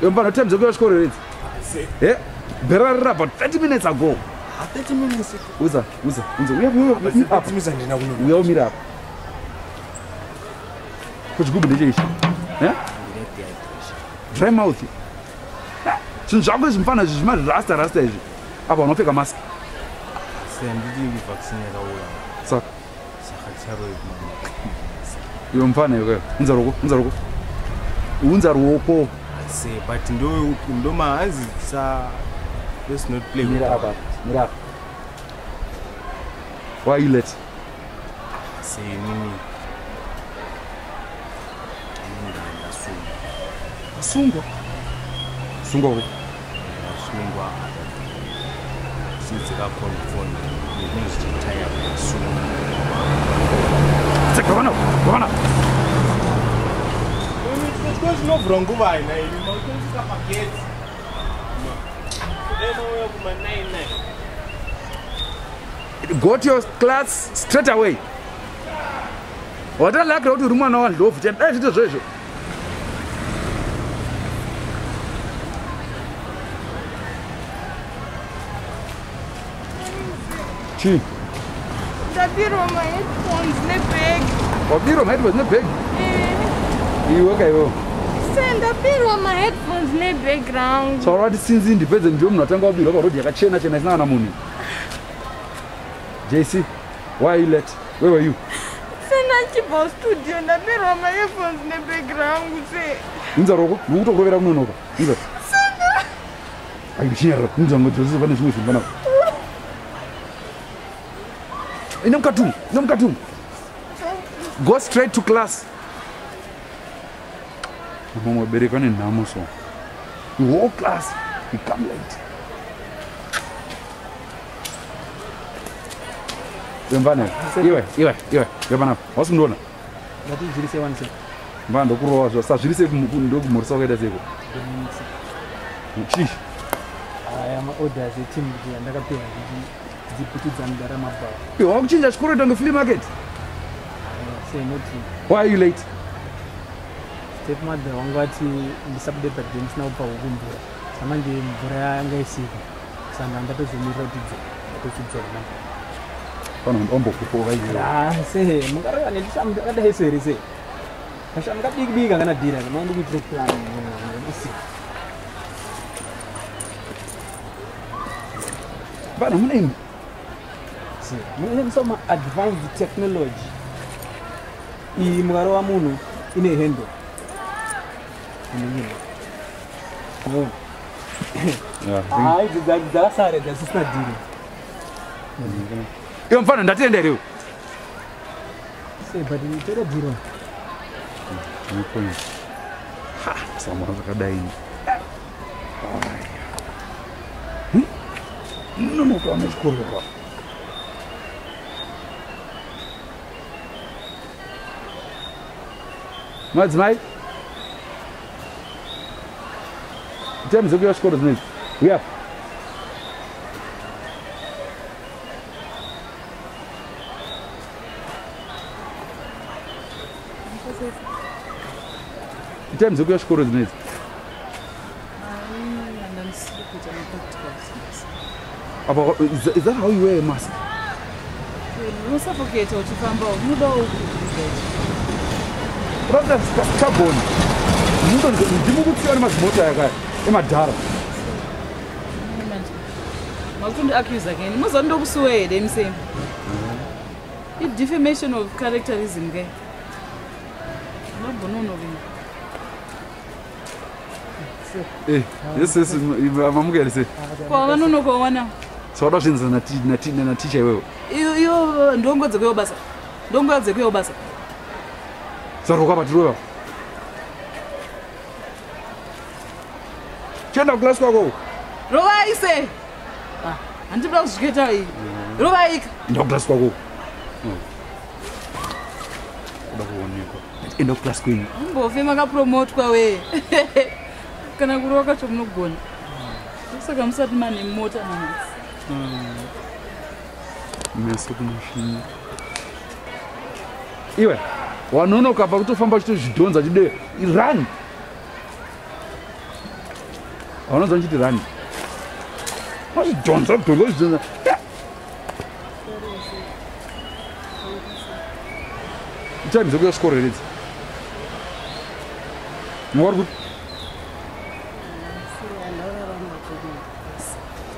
Yombana time zokyo school already. Eh? Berara about 30 minutes ago. 30 minutes. Uza. We have meet up. Kuch gubu deje ishi. Eh? Dry mouth. Sinzako izimfana zimali rasta ishi. Aba unopfeka mask. Sendidi vaccine yakauya. Saka. Sakacharo mama. Iwe mfana yoko. Unza ruoko. Say but ndo mahazi sa let's not play with Mira. Why you let? Say nini. Sungwa. Singizika phone ngizithatha yasungu. Sekabana. Because no wrong kuba yena yini mawuthisa package. Ema uya kuma 99. Go to your class straight away. What I like to do mwana wa ndlovu chenda zvito zvezvo. Chi. Ndabirwa my headphones nebag. Wabirwa my headphones nebag? Iwe kaiwo. Ndabirwa my headphones nebackground. So what since independent ndio mnatanga wabirwa kwa road yakachena isina kana munhu. JC, why are you late? Where were you? Chibo studio ndabirwa my headphones nebackground se. Inzaroko, ukutokurovera kunonoka. Inza. Sanda. Ayichira, inzango dzose pane zvimwe zvimbana. Inomkatum. Go straight to class. Mama bereka nenhamo so. The whole class, you come late. Mbana, iwe. Yabana, wasundona. Ngati zvirise wanse. Mbanda kurowa zvo, sazvirise ndo kumurisa kweda seko. Chi. Aya ma orders eteam kuti ndakapera kuti dziputidza mudara mabva. Yo, wakuchinja chikoro tange flea market. Say not. Why are you late? Step mother wangati ndisabude pa games na upa ukumbura. Samanje mvura yanga isika. Sanga ndatozomirira kuti ndatozodzona. Pana ombo kupova hiyo. Se mungara nendisham ndakada seri se. Kashanga big kana dira kana ndi kuitira plan isi. Bana muneni. Se muneni soma advanced technology. I mungara wa munhu ine hendo. Ai dzasare dzasina diri. Iyo mfana ndatenda leo. Se but nditera diro. Niponi. Ha, samara zakadai. No kwa mshukuru kwa. Madzimai. Temos aqui as cores nisso. Yeah. Temos aqui as cores nisso. Is that how you wear a mask? No suffocate or chifamba. Mudo. Brother, carbon. Mudo ndimukutsiona mazimota yakaya. Emadhara. Makundi accuse again. Muzondo kusuwede emsemi. It's defamation of characterism ke. Nobonono ke. Yes, mamukele se. Kwa vanono kwa wana. Soda zvinza na teacher wewe. Iyo ndongodze kuyobasa. Ndongodze kuyobasa. Saroka patruwa. Chenda class kwako. Rovaise. Handibula kuzviketa iyi. Rovaika. Ndo class kwako. Kuonekwa. Endo class queen. Mbofe makapromotwa we. Kana kuroka chomunogona. Saka musati mane mota mama. Meso kumashini. Iwe, wanonoka pakutofamba chito zvidhonza chide. Run. haunonzwa ndichitirani azvidhonza kudhonza zvidhonza time dzekuya kuchikoro here idzi mwauri kuti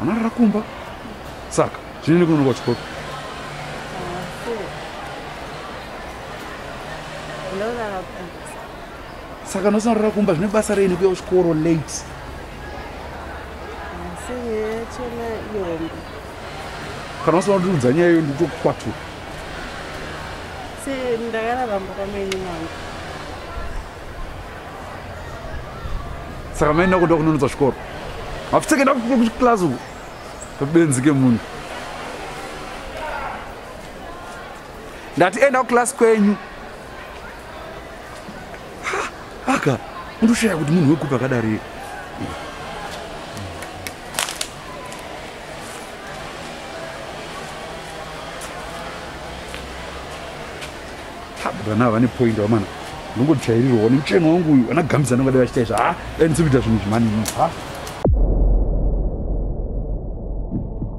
anorara kumba saka zvinini kunonoka kuchikoro saka nosanorara kumba zvine basa reini kuya kuchikoro late kana usanodiudza nyaya iyo nditokukwatura ndakararamba kwamaini mangu saka maina kuda kunonodza chikoro mapfitekenda kuchikilasi uku pabenzi kemunhu ndati enda kukilasi kwenyu aka undoshaya kuti munhu wekupa akadari vana havane point vamana ndongotsvairirwawo nemucheno wangu uyu vanagambisa nongadai vachitaizva dai ndisikuita zvinhu zvimanini